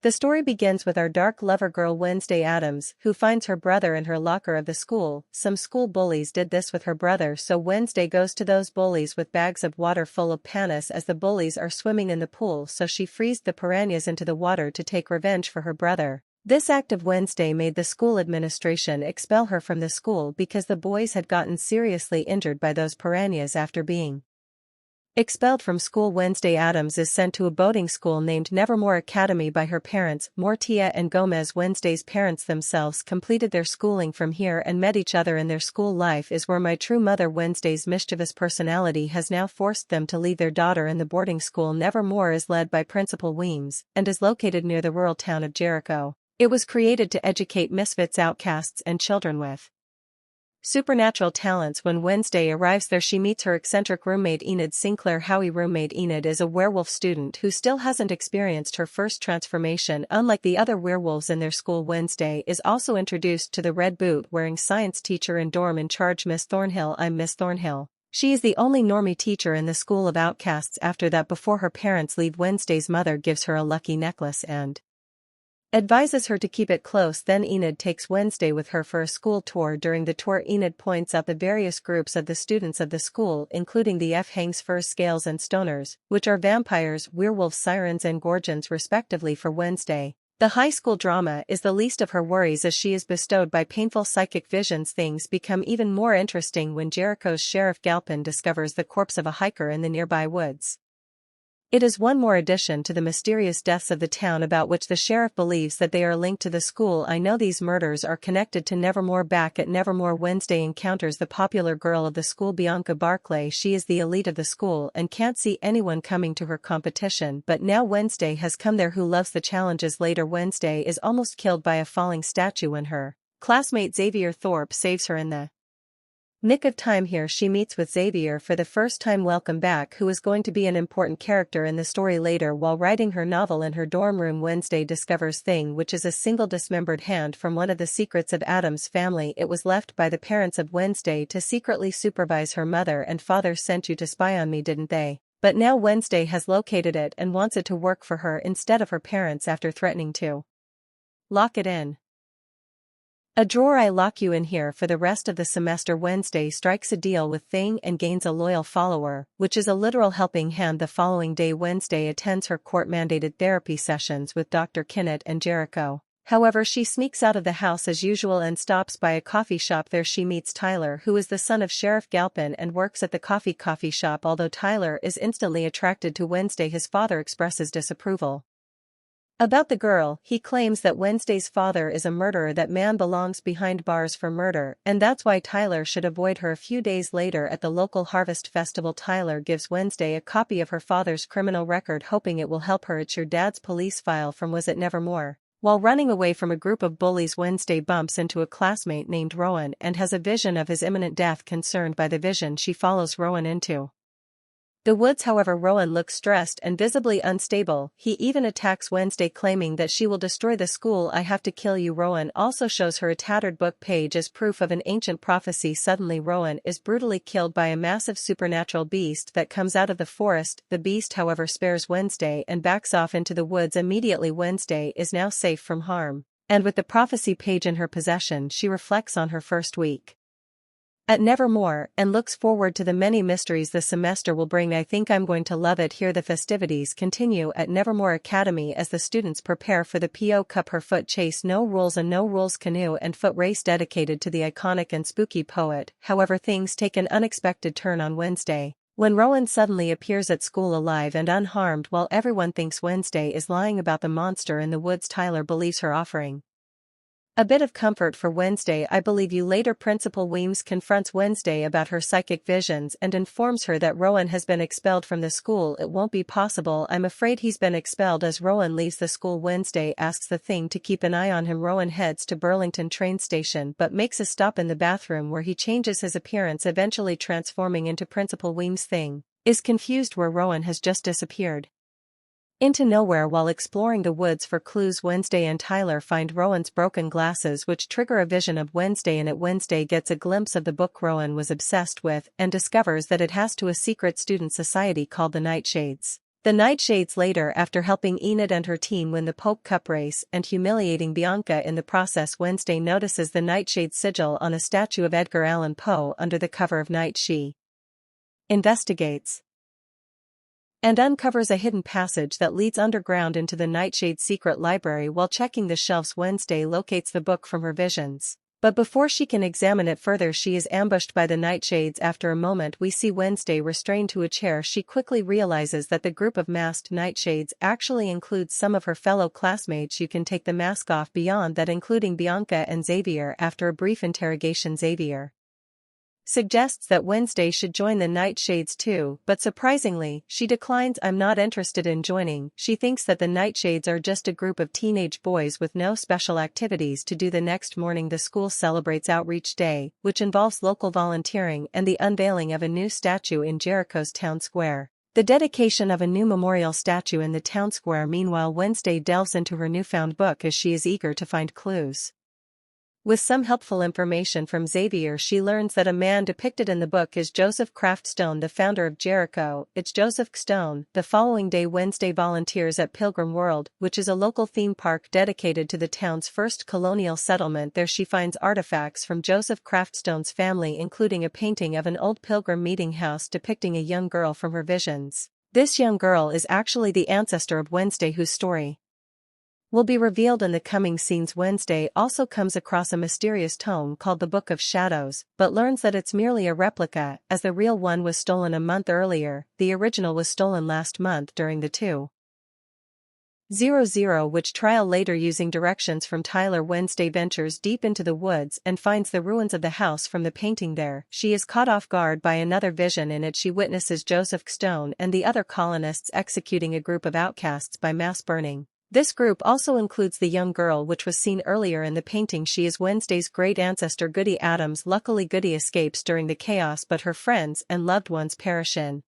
The story begins with our dark lover girl Wednesday Addams, who finds her brother in her locker of the school. Some school bullies did this with her brother, so Wednesday goes to those bullies with bags of water full of panis as the bullies are swimming in the pool, so she frees the piranhas into the water to take revenge for her brother. This act of Wednesday made the school administration expel her from the school because the boys had gotten seriously injured by those piranhas after being expelled from school. Wednesday Addams is sent to a boarding school named Nevermore Academy by her parents, Mortia and Gomez. Wednesday's parents themselves completed their schooling from here and met each other in their school. Life is where my true mother. Wednesday's mischievous personality has now forced them to leave their daughter in the boarding school. Nevermore is led by Principal Weems and is located near the rural town of Jericho. It was created to educate misfits, outcasts, and children with supernatural talents. When Wednesday arrives there, she meets her eccentric roommate Enid Sinclair Howie. Roommate Enid is a werewolf student who still hasn't experienced her first transformation. Unlike the other werewolves in their school, Wednesday is also introduced to the red boot-wearing science teacher and dorm in charge, Miss Thornhill. I'm Miss Thornhill. She is the only normie teacher in the school of outcasts. After that, before her parents leave, Wednesday's mother gives her a lucky necklace and advises her to keep it close. Then Enid takes Wednesday with her for a school tour. During the tour, Enid points out the various groups of the students of the school, including the Fangs, Fur Scales and Stoners, which are vampires, werewolves, sirens and gorgons respectively. For Wednesday, the high school drama is the least of her worries as she is bestowed by painful psychic visions. Things become even more interesting when Jericho's Sheriff Galpin discovers the corpse of a hiker in the nearby woods. It is one more addition to the mysterious deaths of the town about which the sheriff believes that they are linked to the school. I know these murders are connected to Nevermore. Back at Nevermore, Wednesday encounters the popular girl of the school, Bianca Barclay. She is the elite of the school and can't see anyone coming to her competition, but now Wednesday has come there, who loves the challenges. Later, Wednesday is almost killed by a falling statue when her classmate Xavier Thorpe saves her in the nick of time. Here she meets with Xavier for the first time. Welcome back, who is going to be an important character in the story later. While writing her novel in her dorm room, Wednesday discovers Thing, which is a single dismembered hand from one of the secrets of Addams Family. It was left by the parents of Wednesday to secretly supervise her mother and father. Sent you to spy on me, didn't they? But now Wednesday has located it and wants it to work for her instead of her parents after threatening to lock it in a drawer. I lock you in here for the rest of the semester. Wednesday strikes a deal with Thing and gains a loyal follower, which is a literal helping hand. The following day, Wednesday attends her court-mandated therapy sessions with Dr. Kinnett and Jericho. However, she sneaks out of the house as usual and stops by a coffee shop. There she meets Tyler, who is the son of Sheriff Galpin and works at the coffee shop. Although Tyler is instantly attracted to Wednesday, his father expresses disapproval about the girl. He claims that Wednesday's father is a murderer, that man belongs behind bars for murder, and that's why Tyler should avoid her. A few days later at the local harvest festival, Tyler gives Wednesday a copy of her father's criminal record, hoping it will help her. It's your dad's police file from Was It Nevermore? While running away from a group of bullies, Wednesday bumps into a classmate named Rowan and has a vision of his imminent death. Concerned by the vision, she follows Rowan into the woods. However, Rowan looks stressed and visibly unstable. He even attacks Wednesday, claiming that she will destroy the school. I have to kill you. Rowan also shows her a tattered book page as proof of an ancient prophecy. Suddenly, Rowan is brutally killed by a massive supernatural beast that comes out of the forest. The beast, however, spares Wednesday and backs off into the woods. Immediately, Wednesday is now safe from harm, and with the prophecy page in her possession, she reflects on her first week at Nevermore and looks forward to the many mysteries the semester will bring. I think I'm going to love it here. The festivities continue at Nevermore Academy as the students prepare for the PO Cup. Her foot chase, no rules, a no rules canoe and foot race dedicated to the iconic and spooky poet. However, things take an unexpected turn on Wednesday when Rowan suddenly appears at school alive and unharmed. While everyone thinks Wednesday is lying about the monster in the woods, Tyler believes her, offering a bit of comfort for Wednesday. I believe you. Later, Principal Weems confronts Wednesday about her psychic visions and informs her that Rowan has been expelled from the school. It won't be possible. I'm afraid he's been expelled. As Rowan leaves the school, Wednesday asks the Thing to keep an eye on him. Rowan heads to Burlington train station but makes a stop in the bathroom where he changes his appearance, eventually transforming into Principal Weems. Thing is confused where Rowan has just disappeared into nowhere. While exploring the woods for clues, Wednesday and Tyler find Rowan's broken glasses, which trigger a vision of Wednesday in it. Wednesday gets a glimpse of the book Rowan was obsessed with and discovers that it has to a secret student society called the Nightshades. The Nightshades later, after helping Enid and her team win the Pope Cup race and humiliating Bianca in the process, Wednesday notices the Nightshade sigil on a statue of Edgar Allan Poe under the cover of night. She investigates and uncovers a hidden passage that leads underground into the Nightshade's secret library. While checking the shelves, Wednesday locates the book from her visions. But before she can examine it further, she is ambushed by the Nightshades. After a moment we see Wednesday restrained to a chair. She quickly realizes that the group of masked Nightshades actually includes some of her fellow classmates. You can take the mask off beyond that, including Bianca and Xavier. After a brief interrogation, Xavier suggests that Wednesday should join the Nightshades too, but surprisingly, she declines. "I'm not interested in joining." She thinks that the Nightshades are just a group of teenage boys with no special activities to do. The next morning the school celebrates Outreach Day, which involves local volunteering and the unveiling of a new statue in Jericho's town square. The dedication of a new memorial statue in the town square. Meanwhile, Wednesday delves into her newfound book as she is eager to find clues. With some helpful information from Xavier, she learns that a man depicted in the book is Joseph Kraft Stone, the founder of Jericho. It's Joseph Stone. The following day, Wednesday volunteers at Pilgrim World, which is a local theme park dedicated to the town's first colonial settlement. There she finds artifacts from Joseph Kraft Stone's family, including a painting of an old pilgrim meeting house depicting a young girl from her visions. This young girl is actually the ancestor of Wednesday, whose story will be revealed in the coming scenes. Wednesday also comes across a mysterious tome called the Book of Shadows, but learns that it's merely a replica, as the real one was stolen a month earlier. The original was stolen last month during the 200 witch trial. Later, using directions from Tyler, Wednesday ventures deep into the woods and finds the ruins of the house from the painting there. She is caught off guard by another vision. In it she witnesses Joseph Stone and the other colonists executing a group of outcasts by mass burning. This group also includes the young girl which was seen earlier in the painting. She is Wednesday's great ancestor, Goody Addams. Luckily, Goody escapes during the chaos, but her friends and loved ones perish in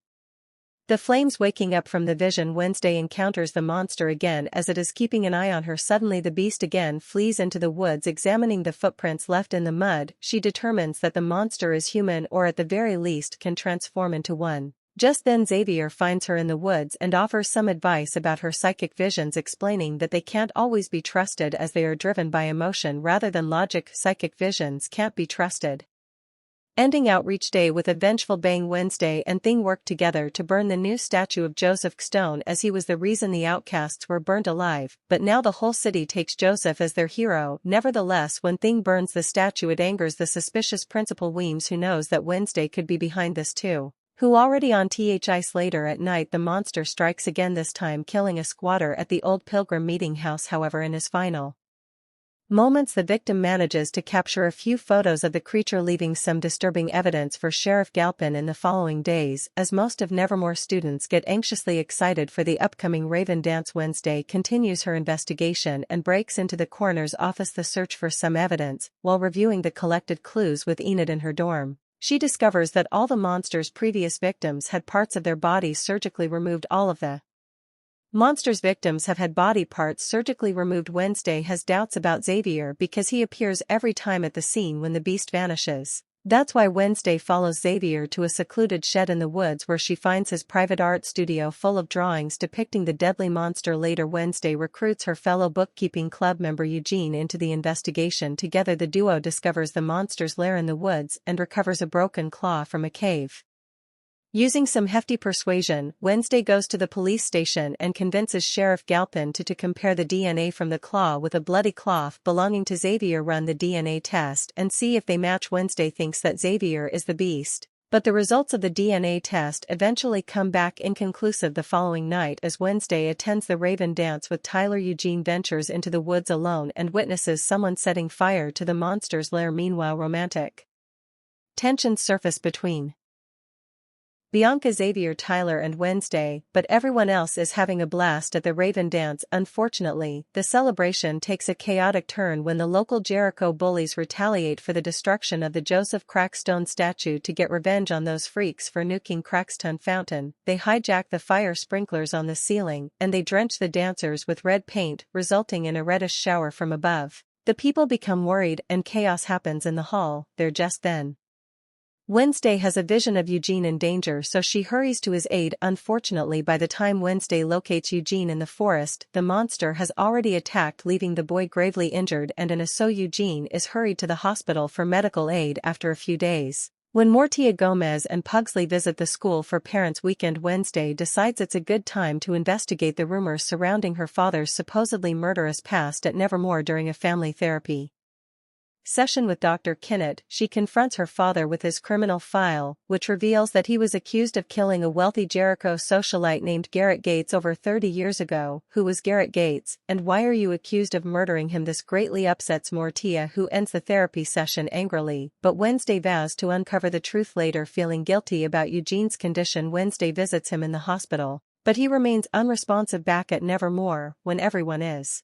the flames. Waking up from the vision, Wednesday encounters the monster again as it is keeping an eye on her. Suddenly the beast again flees into the woods. Examining the footprints left in the mud, she determines that the monster is human, or at the very least can transform into one. Just then Xavier finds her in the woods and offers some advice about her psychic visions, explaining that they can't always be trusted as they are driven by emotion rather than logic. Psychic visions can't be trusted. Ending Outreach Day with a vengeful bang, Wednesday and Thing work together to burn the new statue of Joseph Stone, as he was the reason the outcasts were burnt alive, but now the whole city takes Joseph as their hero. Nevertheless, when Thing burns the statue, it angers the suspicious Principal Weems, who knows that Wednesday could be behind this too. Who already on ice. Later at night the monster strikes again, this time killing a squatter at the old pilgrim meeting house. However, in his final moments the victim manages to capture a few photos of the creature, leaving some disturbing evidence for Sheriff Galpin in the following days. As most of Nevermore students get anxiously excited for the upcoming Raven Dance, Wednesday continues her investigation and breaks into the coroner's office to search for some evidence. While reviewing the collected clues with Enid in her dorm, she discovers that all the monster's previous victims had parts of their bodies surgically removed. All of the monster's victims have had body parts surgically removed. Wednesday has doubts about Xavier because he appears every time at the scene when the beast vanishes. That's why Wednesday follows Xavier to a secluded shed in the woods where she finds his private art studio full of drawings depicting the deadly monster. Later, Wednesday recruits her fellow bookkeeping club member Eugene into the investigation. Together the duo discovers the monster's lair in the woods and recovers a broken claw from a cave. Using some hefty persuasion, Wednesday goes to the police station and convinces Sheriff Galpin to compare the DNA from the claw with a bloody cloth belonging to Xavier. Run the DNA test and see if they match. Wednesday thinks that Xavier is the beast, but the results of the DNA test eventually come back inconclusive. The following night, as Wednesday attends the Raven Dance with Tyler, Eugene ventures into the woods alone and witnesses someone setting fire to the monster's lair. Meanwhile, romantic tensions surface between Bianca, Xavier, Tyler and Wednesday, but everyone else is having a blast at the Raven Dance. Unfortunately, the celebration takes a chaotic turn when the local Jericho bullies retaliate for the destruction of the Joseph Crackstone statue. To get revenge on those freaks for nuking Crackstone Fountain, they hijack the fire sprinklers on the ceiling and they drench the dancers with red paint, resulting in a reddish shower from above. The people become worried and chaos happens in the hall. There just then Wednesday has a vision of Eugene in danger, so she hurries to his aid. Unfortunately, by the time Wednesday locates Eugene in the forest, the monster has already attacked, leaving the boy gravely injured, and so Eugene is hurried to the hospital for medical aid after a few days. When Mortia Gomez and Pugsley visit the school for Parents' Weekend, Wednesday decides it's a good time to investigate the rumors surrounding her father's supposedly murderous past at Nevermore. During a family therapy session with Dr. Kinnett, she confronts her father with his criminal file, which reveals that he was accused of killing a wealthy Jericho socialite named Garrett Gates over 30 years ago. Who was Garrett Gates, and why are you accused of murdering him? This greatly upsets Mortia, who ends the therapy session angrily, but Wednesday vows to uncover the truth later. Feeling guilty about Eugene's condition, Wednesday visits him in the hospital, but he remains unresponsive back at Nevermore when everyone is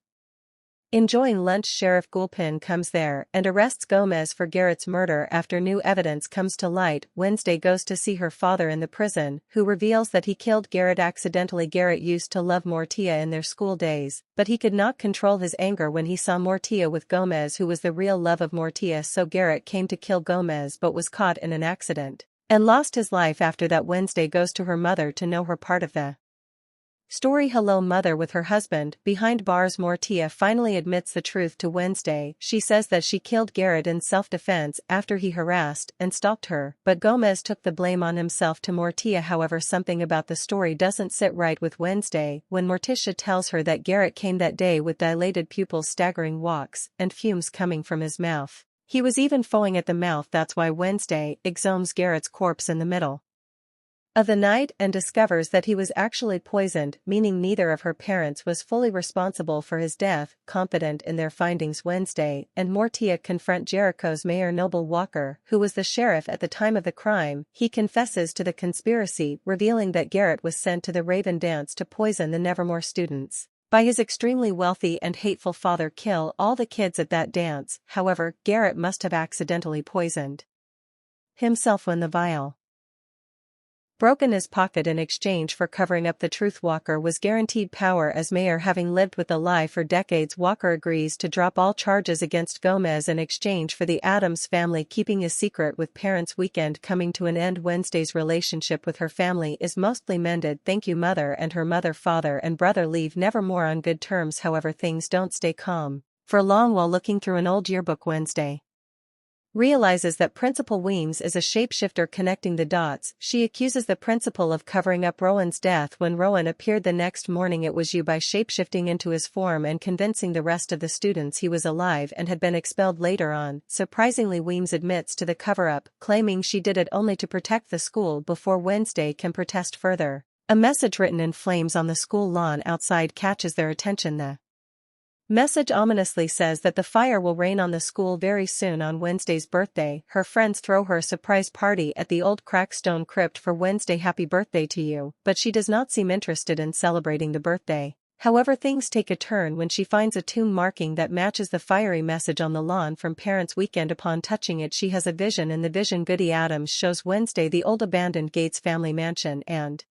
enjoying lunch. Sheriff Gulpin comes there and arrests Gomez for Garrett's murder after new evidence comes to light. Wednesday goes to see her father in the prison, who reveals that he killed Garrett accidentally. Garrett used to love Mortia in their school days, but he could not control his anger when he saw Mortia with Gomez, who was the real love of Mortia. So Garrett came to kill Gomez but was caught in an accident and lost his life. After that, Wednesday goes to her mother to know her part of the story. Hello, Mother. With her husband behind bars, Mortia finally admits the truth to Wednesday. She says that she killed Garrett in self-defense after he harassed and stalked her, but Gomez took the blame on himself. To Mortia, however, something about the story doesn't sit right with Wednesday when Morticia tells her that Garrett came that day with dilated pupils, staggering walks, and fumes coming from his mouth. He was even foaming at the mouth. That's why Wednesday exhumes Garrett's corpse in the middle of the night and discovers that he was actually poisoned, meaning neither of her parents was fully responsible for his death. Confident in their findings, Wednesday and Mortia confront Jericho's Mayor Noble Walker, who was the sheriff at the time of the crime. He confesses to the conspiracy, revealing that Garrett was sent to the Raven Dance to poison the Nevermore students by his extremely wealthy and hateful father, kill all the kids at that dance. However, Garrett must have accidentally poisoned himself when the vial broke in his pocket. In exchange for covering up the truth, Walker was guaranteed power as mayor. Having lived with the lie for decades, Walker agrees to drop all charges against Gomez in exchange for the Addams family keeping a secret. With Parents' Weekend coming to an end, Wednesday's relationship with her family is mostly mended. Thank you, Mother. And her mother, father, and brother leave Nevermore on good terms. However, things don't stay calm for long. While looking through an old yearbook, Wednesday realizes that Principal Weems is a shapeshifter. Connecting the dots, she accuses the principal of covering up Rowan's death. When Rowan appeared the next morning, it was you by shapeshifting into his form and convincing the rest of the students he was alive and had been expelled later on. Surprisingly, Weems admits to the cover-up, claiming she did it only to protect the school before Wednesday can protest further. A message written in flames on the school lawn outside catches their attention. The message ominously says that the fire will rain on the school very soon. On Wednesday's birthday, her friends throw her a surprise party at the old Crackstone crypt for Wednesday. Happy birthday to you, but she does not seem interested in celebrating the birthday. However, things take a turn when she finds a tomb marking that matches the fiery message on the lawn from Parents' Weekend. Upon touching it, she has a vision. In the vision, Goody Addams shows Wednesday the old abandoned Gates family mansion and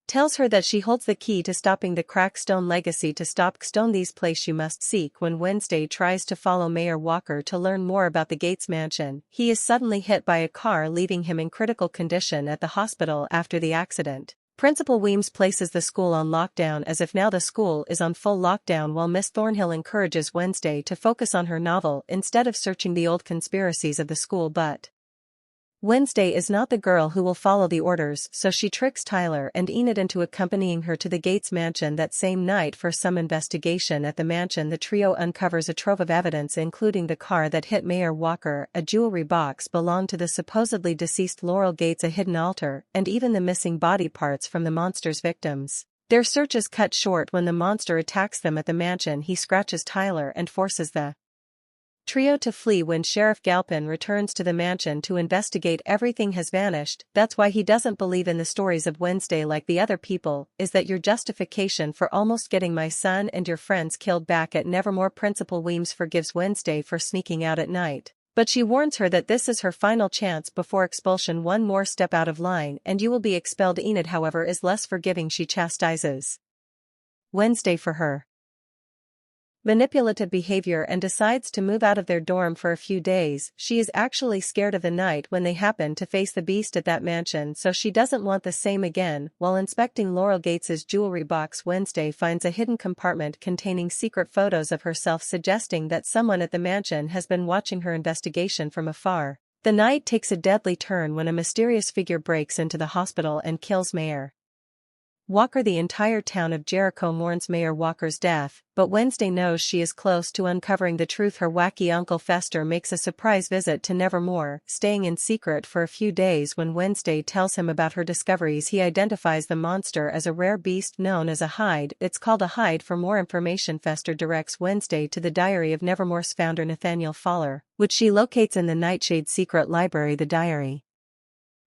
tells her that she holds the key to stopping the Crackstone legacy. To stop Stone, these place you must seek. When Wednesday tries to follow Mayor Walker to learn more about the Gates mansion, he is suddenly hit by a car, leaving him in critical condition at the hospital after the accident. Principal Weems places the school on lockdown as if now the school is on full lockdown, while Miss Thornhill encourages Wednesday to focus on her novel instead of searching the old conspiracies of the school. But Wednesday is not the girl who will follow the orders, so she tricks Tyler and Enid into accompanying her to the Gates mansion that same night for some investigation. At the mansion, the trio uncovers a trove of evidence, including the car that hit Mayor Walker, a jewelry box belonged to the supposedly deceased Laurel Gates, a hidden altar, and even the missing body parts from the monster's victims. Their search is cut short when the monster attacks them at the mansion. He scratches Tyler and forces the trio to flee. When Sheriff Galpin returns to the mansion to investigate, everything has vanished. That's why he doesn't believe in the stories of Wednesday like the other people. Is that your justification for almost getting my son and your friends killed? Back at Nevermore, Principal Weems forgives Wednesday for sneaking out at night, but she warns her that this is her final chance before expulsion. One more step out of line and you will be expelled. Enid, however, is less forgiving. She chastises Wednesday for her manipulative behavior and decides to move out of their dorm for a few days. She is actually scared of the night when they happen to face the beast at that mansion, so she doesn't want the same again. While inspecting Laurel Gates's jewelry box, Wednesday finds a hidden compartment containing secret photos of herself, suggesting that someone at the mansion has been watching her investigation from afar. The night takes a deadly turn when a mysterious figure breaks into the hospital and kills Mayor Walker. The entire town of Jericho mourns Mayor Walker's death, but Wednesday knows she is close to uncovering the truth. Her wacky Uncle Fester makes a surprise visit to Nevermore, staying in secret for a few days. When Wednesday tells him about her discoveries, he identifies the monster as a rare beast known as a hide. It's called a hide. For more information, Fester directs Wednesday to the diary of Nevermore's founder Nathaniel Fowler, which she locates in the Nightshade's secret library. The diary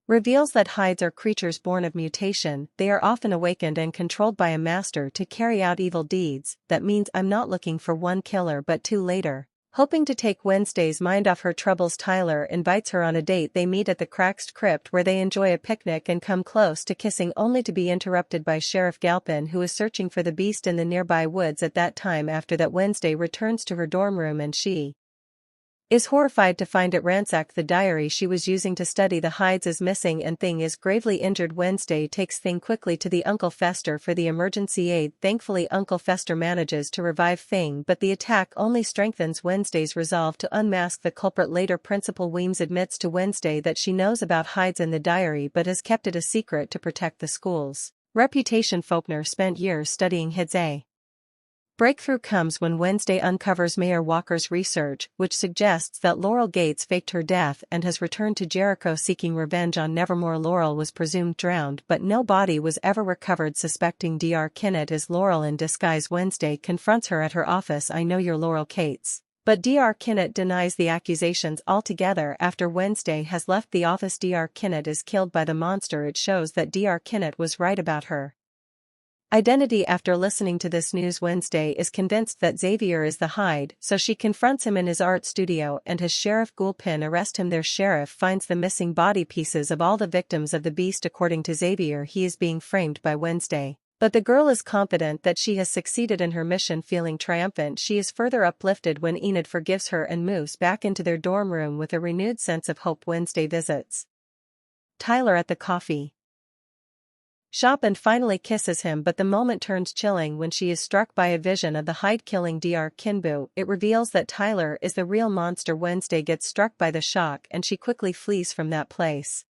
reveals that hides are creatures born of mutation. They are often awakened and controlled by a master to carry out evil deeds. That means I'm not looking for one killer but two. Later, hoping to take Wednesday's mind off her troubles, Tyler invites her on a date. They meet at the Cracked Crypt, where they enjoy a picnic and come close to kissing, only to be interrupted by Sheriff Galpin, who is searching for the beast in the nearby woods at that time. After that, Wednesday returns to her dorm room and she is horrified to find it ransacked. The diary she was using to study the hides is missing and Thing is gravely injured. Wednesday takes Thing quickly to the Uncle Fester for the emergency aid. Thankfully, Uncle Fester manages to revive Thing, but the attack only strengthens Wednesday's resolve to unmask the culprit. Later, Principal Weems admits to Wednesday that she knows about hides in the diary but has kept it a secret to protect the school's reputation. Faulkner spent years studying hides. A breakthrough comes when Wednesday uncovers Mayor Walker's research, which suggests that Laurel Gates faked her death and has returned to Jericho seeking revenge on Nevermore. Laurel was presumed drowned, but no body was ever recovered. Suspecting Dr. Kinnett is Laurel in disguise, Wednesday confronts her at her office. I know you're Laurel Cates. But Dr. Kinnett denies the accusations altogether. After Wednesday has left the office, Dr. Kinnett is killed by the monster. It shows that Dr. Kinnett was right about her identity. After listening to this news, Wednesday is convinced that Xavier is the hide, so she confronts him in his art studio and has Sheriff Gulpin arrest him there. Sheriff finds the missing body pieces of all the victims of the beast. According to Xavier, he is being framed by Wednesday, but the girl is confident that she has succeeded in her mission. Feeling triumphant, she is further uplifted when Enid forgives her and moves back into their dorm room with a renewed sense of hope. Wednesday visits Tyler at the coffee shop and finally kisses him, but the moment turns chilling when she is struck by a vision of the hide killing Dr. Kinbu. It reveals that Tyler is the real monster. Wednesday gets struck by the shock and she quickly flees from that place.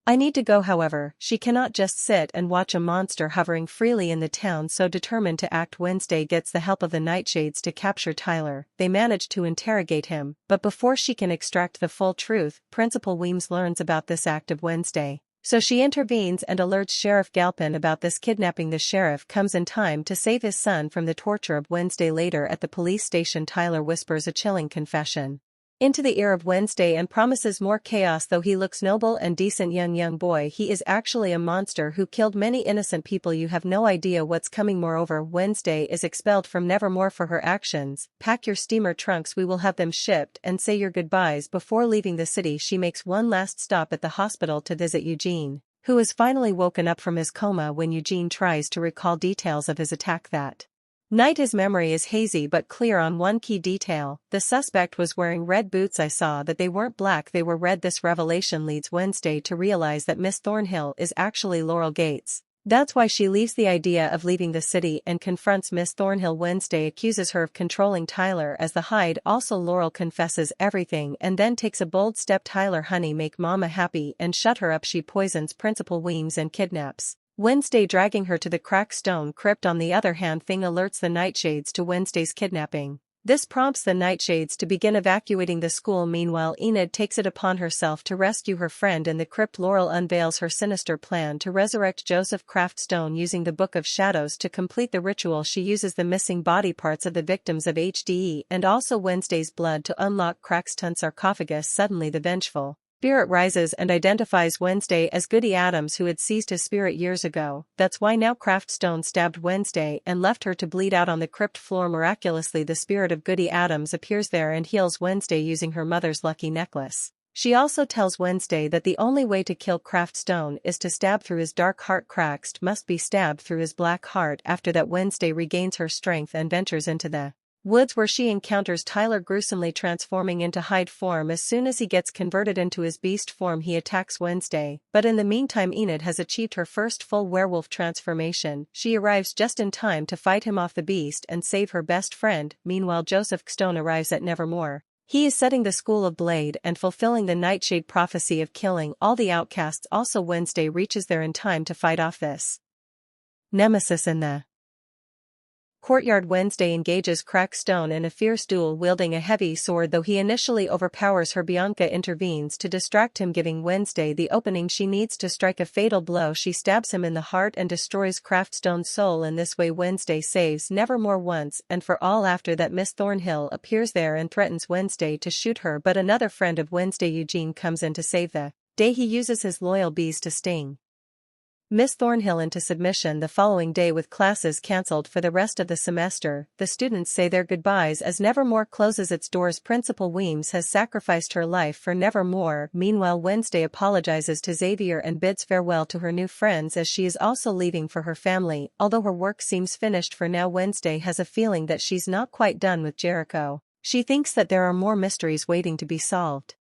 I need to go, however. She cannot just sit and watch a monster hovering freely in the town, so determined to act, Wednesday gets the help of the Nightshades to capture Tyler. They manage to interrogate him, but before she can extract the full truth, Principal Weems learns about this act of Wednesday. So she intervenes and alerts Sheriff Galpin about this kidnapping. The sheriff comes in time to save his son from the torture of Wednesday. Later at the police station, Tyler whispers a chilling confession into the ear of Wednesday and promises more chaos. Though he looks noble and decent young boy, he is actually a monster who killed many innocent people. You have no idea what's coming. Moreover, Wednesday is expelled from Nevermore for her actions. Pack your steamer trunks, we will have them shipped, and say your goodbyes. Before leaving the city, she makes one last stop at the hospital to visit Eugene, who is finally woken up from his coma when Eugene tries to recall details of his attack that night. His memory is hazy but clear on one key detail: the suspect was wearing red boots. I saw that they weren't black, they were red. This revelation leads Wednesday to realize that Miss Thornhill is actually Laurel Gates. That's why she leaves the idea of leaving the city and confronts Miss Thornhill. Wednesday accuses her of controlling Tyler as the hide. Also, Laurel confesses everything and then takes a bold step. Tyler, honey, make mama happy and shut her up. She poisons Principal Weems and kidnaps Wednesday, dragging her to the Crackstone Crypt. On the other hand, Thing alerts the Nightshades to Wednesday's kidnapping. This prompts the Nightshades to begin evacuating the school. Meanwhile, Enid takes it upon herself to rescue her friend in the crypt. Laurel unveils her sinister plan to resurrect Joseph Craftstone using the Book of Shadows. To complete the ritual, she uses the missing body parts of the victims of HDE and also Wednesday's blood to unlock Crackstone's sarcophagus. Suddenly, the vengeful spirit rises and identifies Wednesday as Goody Addams, who had seized his spirit years ago. That's why now Craftstone stabbed Wednesday and left her to bleed out on the crypt floor. Miraculously, the spirit of Goody Addams appears there and heals Wednesday using her mother's lucky necklace. She also tells Wednesday that the only way to kill Craftstone is to stab through his dark heart. Crackst must be stabbed through his black heart. After that, Wednesday regains her strength and ventures into the woods, where she encounters Tyler, gruesomely transforming into Hyde form. As soon as he gets converted into his beast form, he attacks Wednesday, but in the meantime Enid has achieved her first full werewolf transformation. She arrives just in time to fight him off the beast and save her best friend. Meanwhile, Joseph Stone arrives at Nevermore. He is setting the School of Blade and fulfilling the Nightshade prophecy of killing all the outcasts. Also, Wednesday reaches there in time to fight off this nemesis in the courtyard. Wednesday engages Crackstone in a fierce duel wielding a heavy sword. Though he initially overpowers her, Bianca intervenes to distract him, giving Wednesday the opening she needs to strike a fatal blow. She stabs him in the heart and destroys Craftstone's soul. In this way, Wednesday saves Nevermore once and for all. After that, Miss Thornhill appears there and threatens Wednesday to shoot her, but another friend of Wednesday, Eugene, comes in to save the day. He uses his loyal bees to sting Miss Thornhill into submission. The following day, with classes cancelled for the rest of the semester, the students say their goodbyes as Nevermore closes its doors. Principal Weems has sacrificed her life for Nevermore. Meanwhile, Wednesday apologizes to Xavier and bids farewell to her new friends, as she is also leaving for her family. Although her work seems finished for now, Wednesday has a feeling that she's not quite done with Jericho. She thinks that there are more mysteries waiting to be solved.